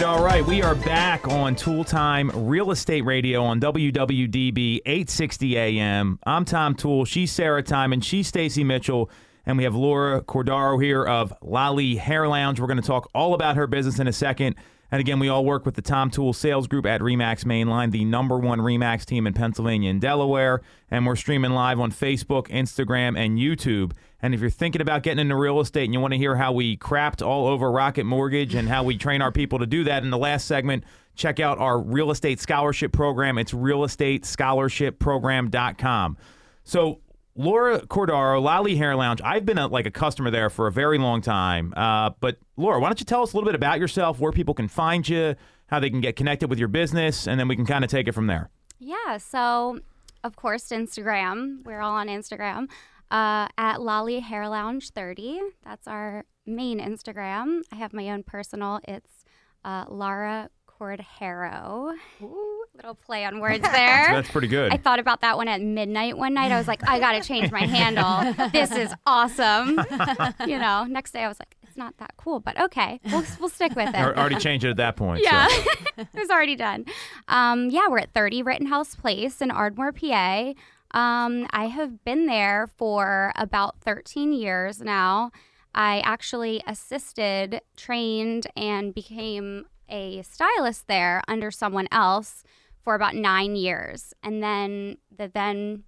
All right. We are back on Toole Time Real Estate Radio on WWDB 860 AM. I'm Tom Toole. She's Sarah Tymon. She's Stacey Mitchell. And we have Laura Cordaro here of Lolly Hair Lounge. We're going to talk all about her business in a second. And again, we all work with the Tom Toole Sales Group at RE/MAX Main Line, the #1 RE/MAX team in Pennsylvania and Delaware. And we're streaming live on Facebook, Instagram, and YouTube. And if you're thinking about getting into real estate and you want to hear how we crapped all over Rocket Mortgage and how we train our people to do that in the last segment, check out our real estate scholarship program. It's realestatescholarshipprogram.com. So Laura Cordaro, Lolly Hair Lounge, I've been a customer there for a very long time. But Laura, why don't you tell us a little bit about yourself, where people can find you, how they can get connected with your business, and then we can kind of take it from there. Yeah, so of course, Instagram. We're all on Instagram. At Lolly Hair Lounge 30. That's our main Instagram. I have my own personal. It's Laura Cordaro. Ooh, little play on words there. That's pretty good. I thought about that one at midnight one night. I was like, I got to change my handle. This is awesome. Next day I was like, it's not that cool, but okay, we'll stick with it. Already changed it at that point. Yeah, So. it was already done. We're at 30 Rittenhouse Place in Ardmore, PA. I have been there for about 13 years now. I actually assisted, trained, and became a stylist there under someone else for about 9 years. And then the then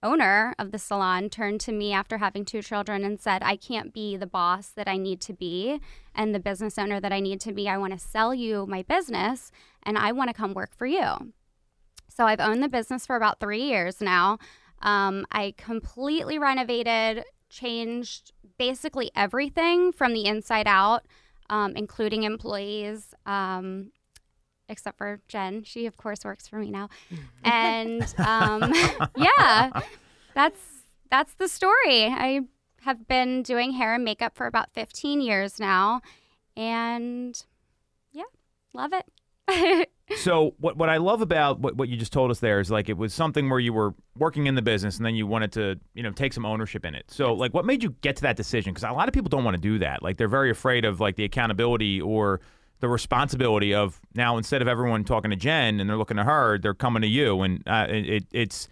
owner of the salon turned to me after having 2 children and said, I can't be the boss that I need to be and the business owner that I need to be. I want to sell you my business and I want to come work for you. So I've owned the business for about 3 years now. I completely renovated, changed basically everything from the inside out, including employees, except for Jen. She, of course, works for me now. And that's the story. I have been doing hair and makeup for about 15 years now. And yeah, love it. So what I love about what you just told us there is it was something where you were working in the business and then you wanted to, take some ownership in it. So what made you get to that decision? Because a lot of people don't want to do that. They're very afraid of the accountability or the responsibility of now instead of everyone talking to Jen and they're looking to her, they're coming to you. And it's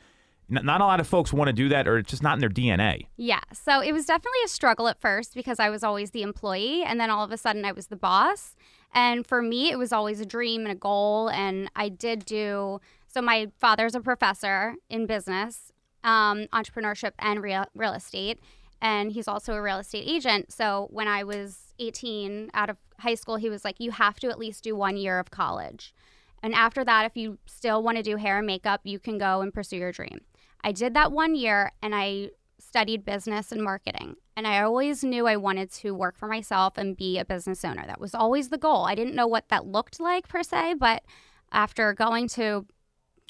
not a lot of folks want to do that, or it's just not in their DNA. Yeah. So it was definitely a struggle at first because I was always the employee and then all of a sudden I was the boss. And for me, it was always a dream and a goal. And I did do So my father's a professor in business, entrepreneurship and real estate. And he's also a real estate agent. So when I was 18 out of high school, he was like, you have to at least do 1 year of college. And after that, if you still want to do hair and makeup, you can go and pursue your dream. I did that 1 year and I studied business and marketing. And I always knew I wanted to work for myself and be a business owner. That was always the goal. I didn't know what that looked like per se, but after going to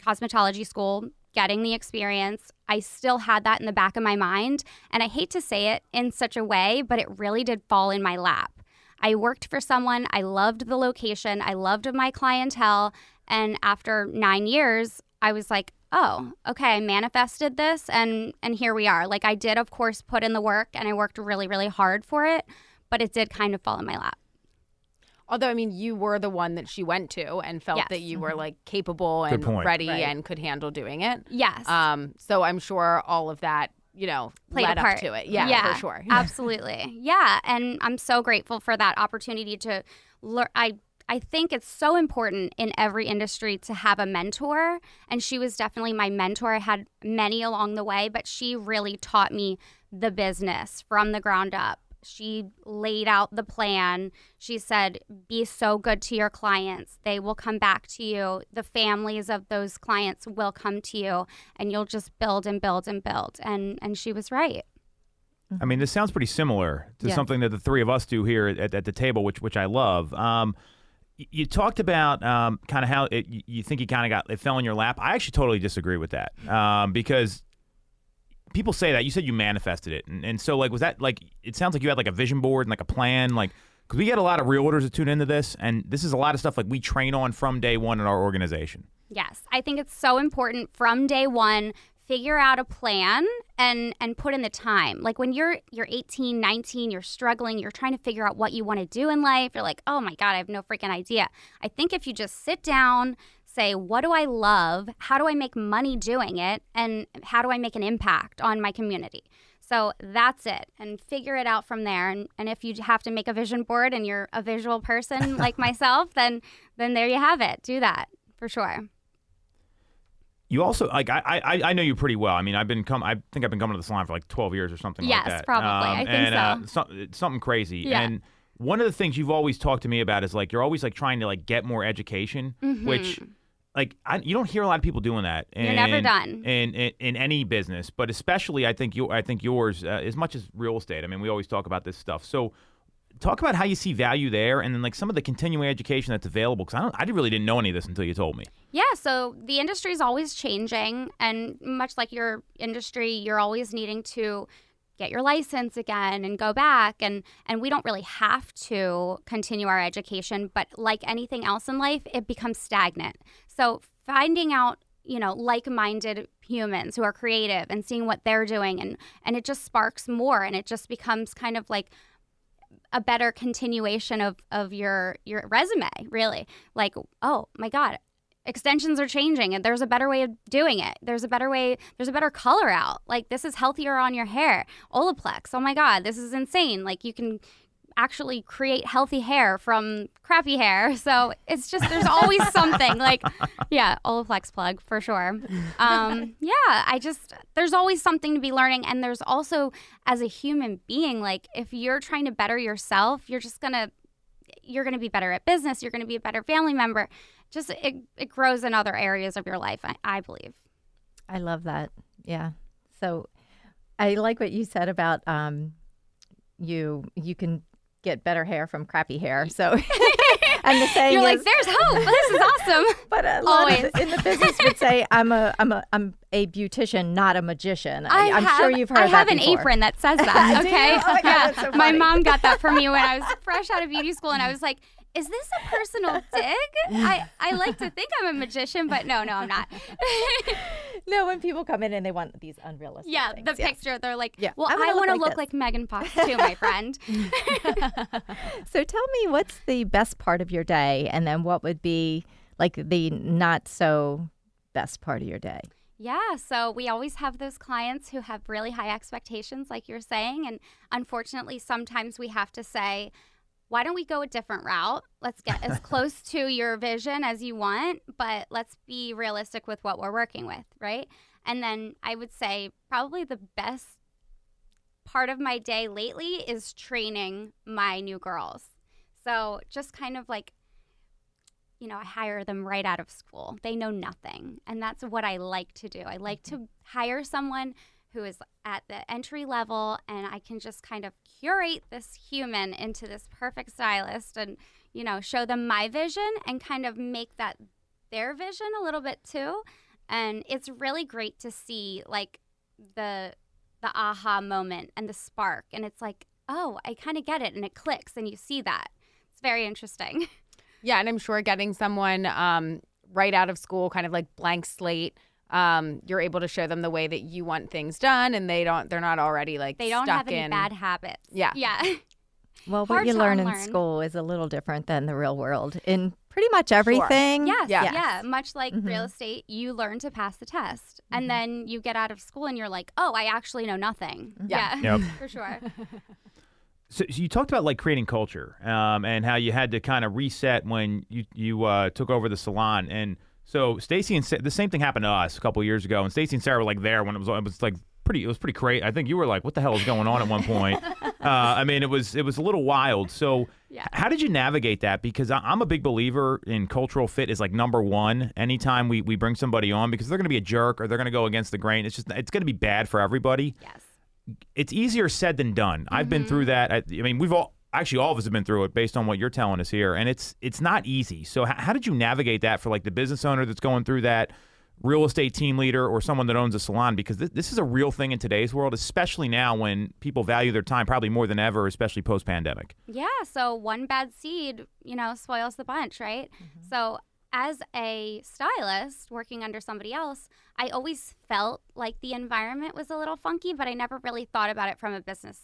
cosmetology school, getting the experience, I still had that in the back of my mind. And I hate to say it in such a way, but it really did fall in my lap. I worked for someone. I loved the location. I loved my clientele. And after 9 years, I was like, oh, okay, I manifested this and here we are. Like I did, of course, put in the work and I worked really, really hard for it, but it did kind of fall in my lap. Although, I mean, you were the one that she went to and felt that you were like capable Good and point. ready and could handle doing it. Yes. So I'm sure all of that, played led a part up to it. Yeah, for sure. Absolutely. Yeah. And I'm so grateful for that opportunity to learn. I think it's so important in every industry to have a mentor. And she was definitely my mentor. I had many along the way, but she really taught me the business from the ground up. She laid out the plan. She said, be so good to your clients. They will come back to you. The families of those clients will come to you and you'll just build and build and build. And she was right. I mean, this sounds pretty similar to something that the three of us do here at the table, which I love. You talked about kind of how you think you kind of it fell in your lap. I actually totally disagree with that because people say that. You said you manifested it. And so, like, was that, like, it sounds like you had, like, a vision board and, like, a plan. Like, because we get a lot of realtors that tune into this, and this is a lot of stuff, like, we train on from day one in our organization. Yes. I think it's so important from day one, figure out a plan and put in the time. Like, when you're 18, 19, you're struggling, you're trying to figure out what you want to do in life. You're like, oh, my God, I have no freaking idea. I think if you just sit down, say, what do I love? How do I make money doing it? And how do I make an impact on my community? So that's it. And figure it out from there. And if you have to make a vision board and you're a visual person like myself, then there you have it. Do that for sure. You also, like, I know you pretty well. I mean, I think I've been coming to the salon for like 12 years or something like that. Yes, probably. I think so. It's something crazy. Yeah. And one of the things you've always talked to me about is, like, you're always, like, trying to, like, get more education, which, like, you don't hear a lot of people doing that. You're never done. In any business, but especially I think yours, as much as real estate. I mean, we always talk about this stuff. So talk about how you see value there, and then, like, some of the continuing education that's available, because I really didn't know any of this until you told me. Yeah, so the industry is always changing, and much like your industry, you're always needing to get your license again and go back, and we don't really have to continue our education, but like anything else in life, it becomes stagnant. So finding out, like-minded humans who are creative and seeing what they're doing, and it just sparks more, and it just becomes kind of like a better continuation of your resume, really. Like, oh my God, extensions are changing and there's a better way of doing it. There's a better color out. Like, this is healthier on your hair. Olaplex, oh my God, this is insane. Like, you can actually create healthy hair from crappy hair. So it's just, there's always something. Like, yeah, Olaplex plug for sure. There's always something to be learning. And there's also, as a human being, like, if you're trying to better yourself, you're gonna be better at business. You're gonna be a better family member. Just it grows in other areas of your life, I believe. I love that. Yeah. So I like what you said about you can get better hair from crappy hair. So and the saying you're is, like, there's hope. This is awesome. But a lot in the business would say I'm a beautician, not a magician. I'm sure you've heard that I have before. an apron that says that. Okay. Oh my God, that's so My funny. mom got that for me when I was fresh out of beauty school, and I was like, is this a personal dig? I like to think I'm a magician, but no, I'm not. No, when people come in and they want these unrealistic things. The picture, they're like, well, I I want to look this. like Megan Fox too, my friend. So tell me, what's the best part of your day, and then what would be like the not so best part of your day? Yeah, so we always have those clients who have really high expectations, like you're saying, and unfortunately, sometimes we have to say, why don't we go a different route? Let's get as close to your vision as you want, but let's be realistic with what we're working with, right? And then I would say probably the best part of my day lately is training my new girls. So just kind of like, I hire them right out of school. They know nothing. And that's what I like to do. I like to hire someone who is at the entry level, and I can just kind of curate this human into this perfect stylist and, show them my vision and kind of make that their vision a little bit too. And it's really great to see like the aha moment and the spark. And it's like, oh, I kind of get it. And it clicks and you see that. It's very interesting. Yeah, and I'm sure getting someone right out of school, kind of like blank slate, you're able to show them the way that you want things done, and they're not already like they don't stuck have any in bad habits. Yeah. Well, Hard what you to learn in unlearn. school is a little different than the real world in pretty much everything. Yes, Yes. yeah. Much like real estate, you learn to pass the test. And then you get out of school and you're like, oh, I actually know nothing. Yeah. Yep. For sure. So you talked about like creating culture and how you had to kind of reset when you took over the salon. And so Stacey and the same thing happened to us a couple of years ago. And Stacey and Sarah were like there when it was like pretty great. I think you were like, what the hell is going on at one point? I mean, it was a little wild. So how did you navigate that? Because I'm a big believer in cultural fit is like number one anytime we bring somebody on, because they're going to be a jerk or they're going to go against the grain. It's going to be bad for everybody. Yes. It's easier said than done. I've been through that. I mean, we've all of us have been through it based on what you're telling us here, and it's not easy. So how did you navigate that for like the business owner that's going through that, real estate team leader, or someone that owns a salon? Because this is a real thing in today's world, especially now when people value their time probably more than ever, especially post-pandemic. Yeah. So one bad seed, spoils the bunch, right? So as a stylist working under somebody else, I always felt like the environment was a little funky, but I never really thought about it from a business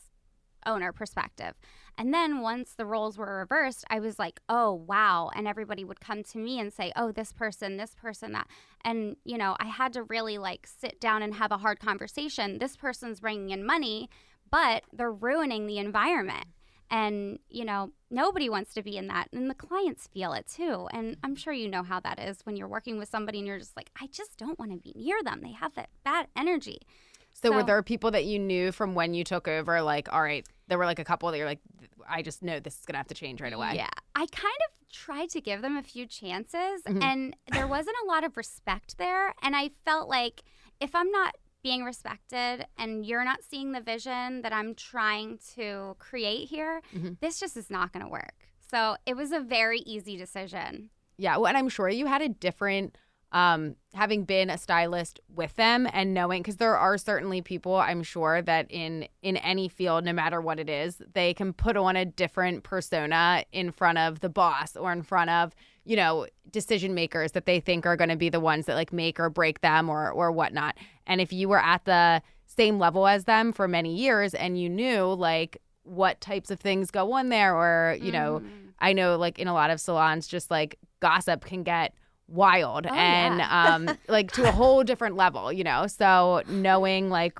owner perspective. And then once the roles were reversed, I was like, oh, wow. And everybody would come to me and say, oh, this person, that. And, I had to really like sit down and have a hard conversation. This person's bringing in money, but they're ruining the environment. And, nobody wants to be in that. And the clients feel it too. And I'm sure you know how that is when you're working with somebody and you're just like, I just don't want to be near them. They have that bad energy. So were there people that you knew from when you took over, like, all right, there were like a couple that you're like, I just know this is going to have to change right away? Yeah. I kind of tried to give them a few chances, and there wasn't a lot of respect there. And I felt like if I'm not being respected and you're not seeing the vision that I'm trying to create here, this just is not going to work. So it was a very easy decision. Yeah. Well, and I'm sure you had a different having been a stylist with them and knowing, because there are certainly people, I'm sure, that in any field, no matter what it is, they can put on a different persona in front of the boss or in front of, decision makers that they think are going to be the ones that like make or break them or whatnot. And if you were at the same level as them for many years and you knew like what types of things go on there, or, I know like in a lot of salons, just like gossip can get wild like to a whole different level, so knowing like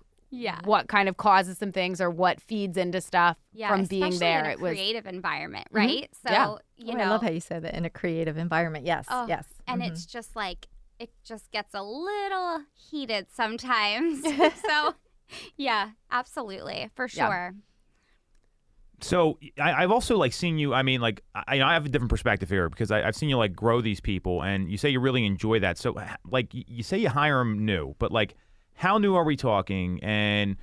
what kind of causes some things or what feeds into stuff from being there. In a it was creative environment, right? So I love how you said that, in a creative environment. Yes. And it's just like it just gets a little heated sometimes. So yeah, absolutely, for sure. So I've also like seen you. I mean, like I have a different perspective here because I've seen you like grow these people, and you say you really enjoy that. So like you say you hire them new, but like how new are we talking? And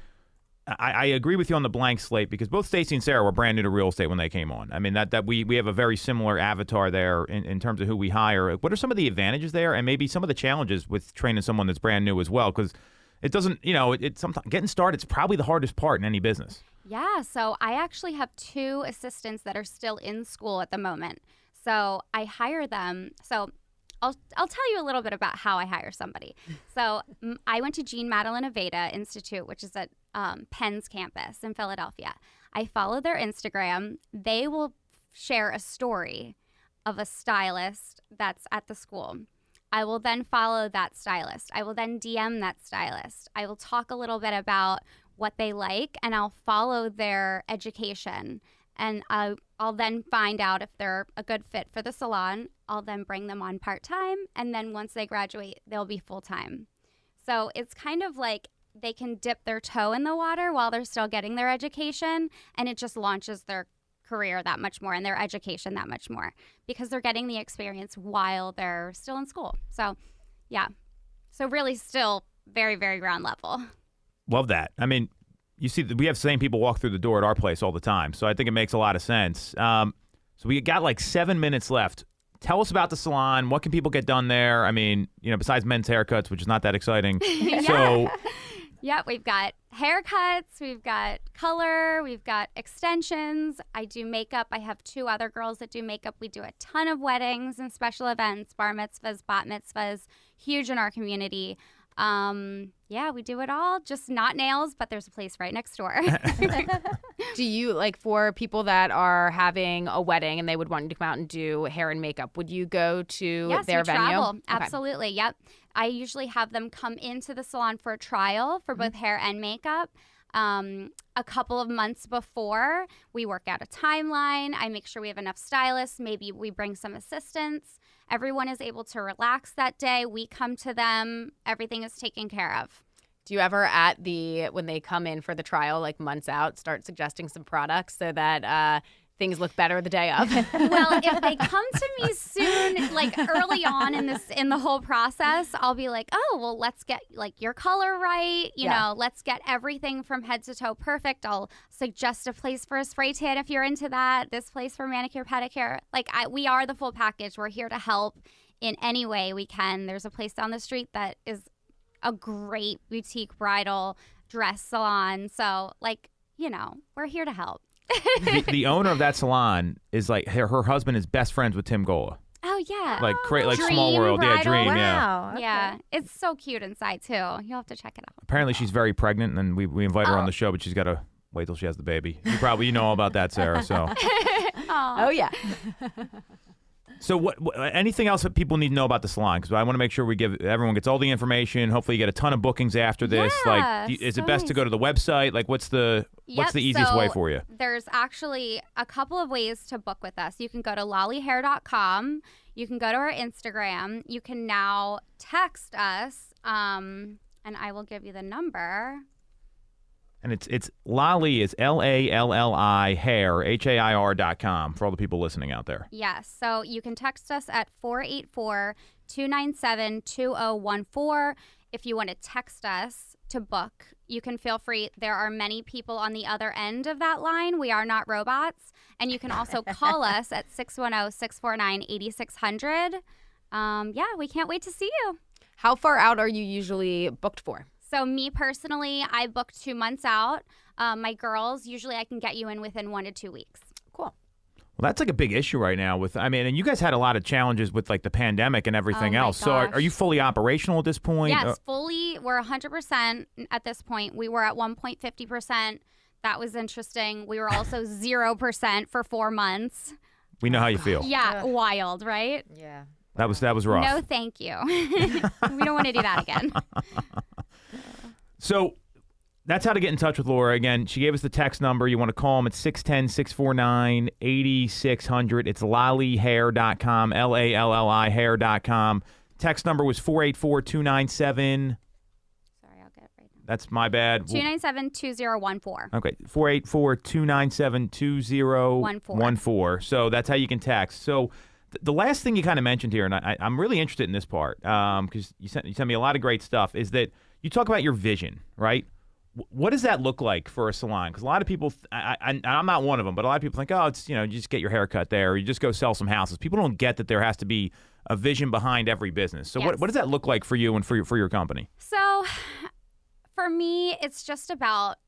I agree with you on the blank slate, because both Stacey and Sarah were brand new to real estate when they came on. I mean that we have a very similar avatar there in terms of who we hire. What are some of the advantages there, and maybe some of the challenges with training someone that's brand new as well? Because it doesn't, it's sometimes getting started. It's probably the hardest part in any business. Yeah, so I actually have 2 assistants that are still in school at the moment. So I hire them. So I'll tell you a little bit about how I hire somebody. So I went to Jean Madeline Aveda Institute, which is at Penn's campus in Philadelphia. I follow their Instagram. They will share a story of a stylist that's at the school. I will then follow that stylist. I will then DM that stylist. I will talk a little bit about what they like, and I'll follow their education And I'll then find out if they're a good fit for the salon. I'll then bring them on part-time, and then once they graduate, they'll be full-time. So it's kind of like they can dip their toe in the water while they're still getting their education, and it just launches their career that much more and their education that much more because they're getting the experience while they're still in school. So, yeah. So really still very, very ground level. Love that. I mean, you see, we have the same people walk through the door at our place all the time, so I think it makes a lot of sense. So we got like 7 minutes left. Tell us about the salon. What can people get done there? I mean, besides men's haircuts, which is not that exciting. Yeah. So, yeah, we've got haircuts, we've got color, we've got extensions. I do makeup. I have 2 other girls that do makeup. We do a ton of weddings and special events, bar mitzvahs, bat mitzvahs, huge in our community. Yeah, we do it all. Just not nails, but there's a place right next door. Do you, like, for people that are having a wedding and they would want you to come out and do hair and makeup, would you go to their venue? Travel. Okay. Absolutely. Yep. I usually have them come into the salon for a trial for both hair and makeup. A couple of months before, we work out a timeline. I make sure we have enough stylists. Maybe we bring some assistants. Everyone is able to relax that day. We come to them. Everything is taken care of. Do you ever when they come in for the trial, like months out, start suggesting some products so that things look better the day of? Well, if they come to me soon, like early on in the whole process, I'll be like, oh, well, let's get like your color right. You know, let's get everything from head to toe perfect. I'll suggest a place for a spray tan if you're into that. This place for manicure, pedicure. Like we are the full package. We're here to help in any way we can. There's a place down the street that is a great boutique bridal dress salon. So we're here to help. the owner of that salon is like her husband is best friends with Tim Gola. Oh yeah, like Dream Small World, Bridal. yeah, Dream, Wow. Okay. Yeah, it's so cute inside too. You'll have to check it out. Apparently, she's very pregnant, and we invite her on the show, but she's got to wait till she has the baby. You know all about that, Sarah. So. Oh yeah. So what? Anything else that people need to know about the salon? Because I want to make sure everyone gets all the information. Hopefully, you get a ton of bookings after this. Yeah, is so it best to nice. go to the website? Like, what's the easiest way for you? There's actually a couple of ways to book with us. You can go to lollyhair.com. You can go to our Instagram. You can now text us, and I will give you the number. And it's Lolly is LALLI hair HAIR.com for all the people listening out there. Yes. So you can text us at 484-297-2014. If you want to text us to book, you can feel free. There are many people on the other end of that line. We are not robots. And you can also call us at 610-649-8600. Yeah, we can't wait to see you. How far out are you usually booked for? So me personally, I book 2 months out. My girls, usually I can get you in within 1 to 2 weeks. Cool. Well, that's like a big issue right now and you guys had a lot of challenges with like the pandemic and everything else. Gosh. So are you fully operational at this point? Yes, fully. We're 100% at this point. We were at 1.50%. That was interesting. We were also 0% for 4 months. We know how you feel. Yeah, wild, right? Yeah. That was rough. No, thank you. We don't want to do that again. So that's how to get in touch with Laura. Again, she gave us the text number. You want to call them at 610-649-8600. It's lollyhair.com, LALLI hair.com. Text number was 484-297. Sorry, I'll get it right now. That's my bad. 297-2014. Okay, 484-297-2014. So that's how you can text. So the last thing you kind of mentioned here, and I'm really interested in this part because you sent me a lot of great stuff, is that you talk about your vision, right? What does that look like for a salon? Because a lot of people, I'm not one of them, but a lot of people think, oh, it's, you just get your hair cut there, or you just go sell some houses. People don't get that there has to be a vision behind every business. So Yes. what does that look like for you and for your company? So for me, it's just about,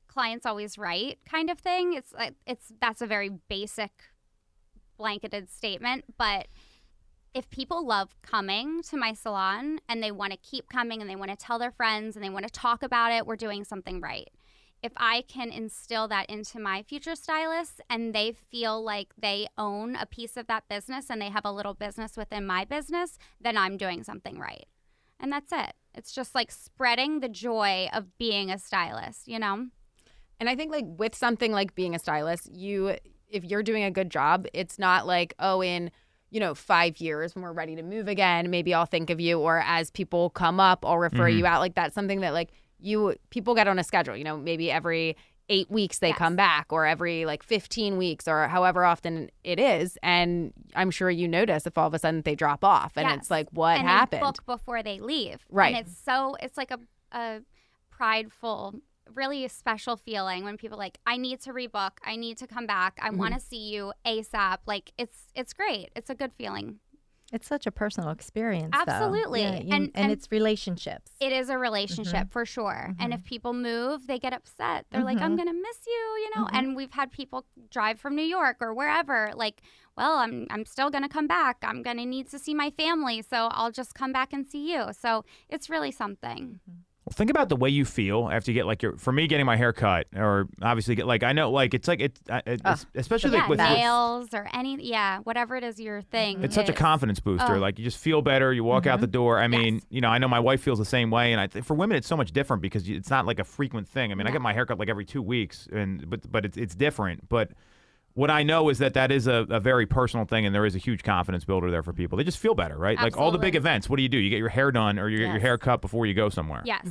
clients always right kind of thing. That's a very basic blanketed statement, but if people love coming to my salon and they want to keep coming and they want to tell their friends and they want to talk about it, we're doing something right. If I can instill that into my future stylists and they feel like they own a piece of that business and they have a little business within my business, then I'm doing something right. And that's it. It's just like spreading the joy of being a stylist, And I think like with something like being a stylist, if you're doing a good job, it's not like, oh, in 5 years when we're ready to move again, maybe I'll think of you, or as people come up, I'll refer you out. Like that's something that like people get on a schedule, maybe every 8 weeks they come back, or every like 15 weeks, or however often it is. And I'm sure you notice if all of a sudden they drop off and it's like, what happened? They book before they leave. Right. And it's like a prideful, really special feeling when people are like, I need to rebook, I need to come back, I want to see you ASAP. Like it's great. It's a good feeling. It's such a personal experience, Absolutely. though. Yeah, and it's relationships. It is a relationship for sure. And if people move, they get upset. They're like, I'm going to miss you, And we've had people drive from New York or wherever, like, well, I'm still going to come back. I'm going to need to see my family, so I'll just come back and see you. So it's really something. Well, think about the way you feel after you get for me getting my hair cut, or obviously I know especially like with nails or whatever it is your thing. It's such a confidence booster. Like you just feel better. You walk out the door. I mean, I know my wife feels the same way, and for women it's so much different because it's not like a frequent thing. I mean, I get my hair cut like every 2 weeks, but it's different. But what I know is that is a very personal thing, and there is a huge confidence builder there for people. They just feel better, right? Absolutely. Like all the big events, what do? You get your hair done, or you get your hair cut before you go somewhere. Yes.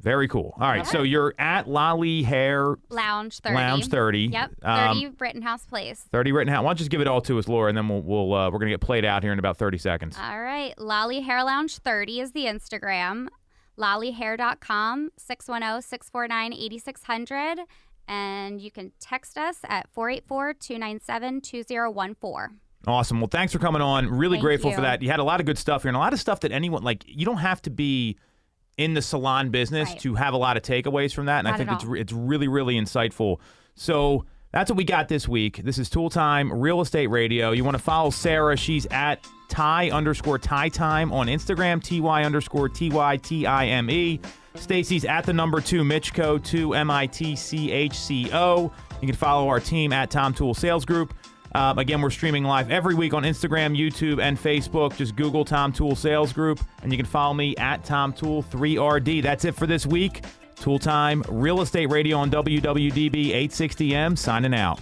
Very cool. All right, so you're at Lolly Hair Lounge 30. Lounge 30. Yep, 30 Rittenhouse Place. 30 Rittenhouse. Why don't you just give it all to us, Laura, and then we're going to get played out here in about 30 seconds. All right. Lolly Hair Lounge 30 is the Instagram. lollyhair.com, 610-649-8600. And you can text us at 484-297-2014. Awesome. Well, thanks for coming on. Really grateful you. for that. You had a lot of good stuff here, and a lot of stuff that anyone, you don't have to be in the salon business to have a lot of takeaways from that, and I think it's really, really insightful. So that's what we got this week. This is Toole Time, Real Estate Radio. You want to follow Sarah. She's at Ty_Time on Instagram, TY_TYTIME. Stacey's at the number 2 Mitchco, 2MITCHCO. You can follow our team at Tom Toole Sales Group. Again, we're streaming live every week on Instagram, YouTube, and Facebook. Just Google Tom Toole Sales Group, and you can follow me at Tom Toole 3RD. That's it for this week. Toole Time, Real Estate Radio on WWDB 860M, signing out.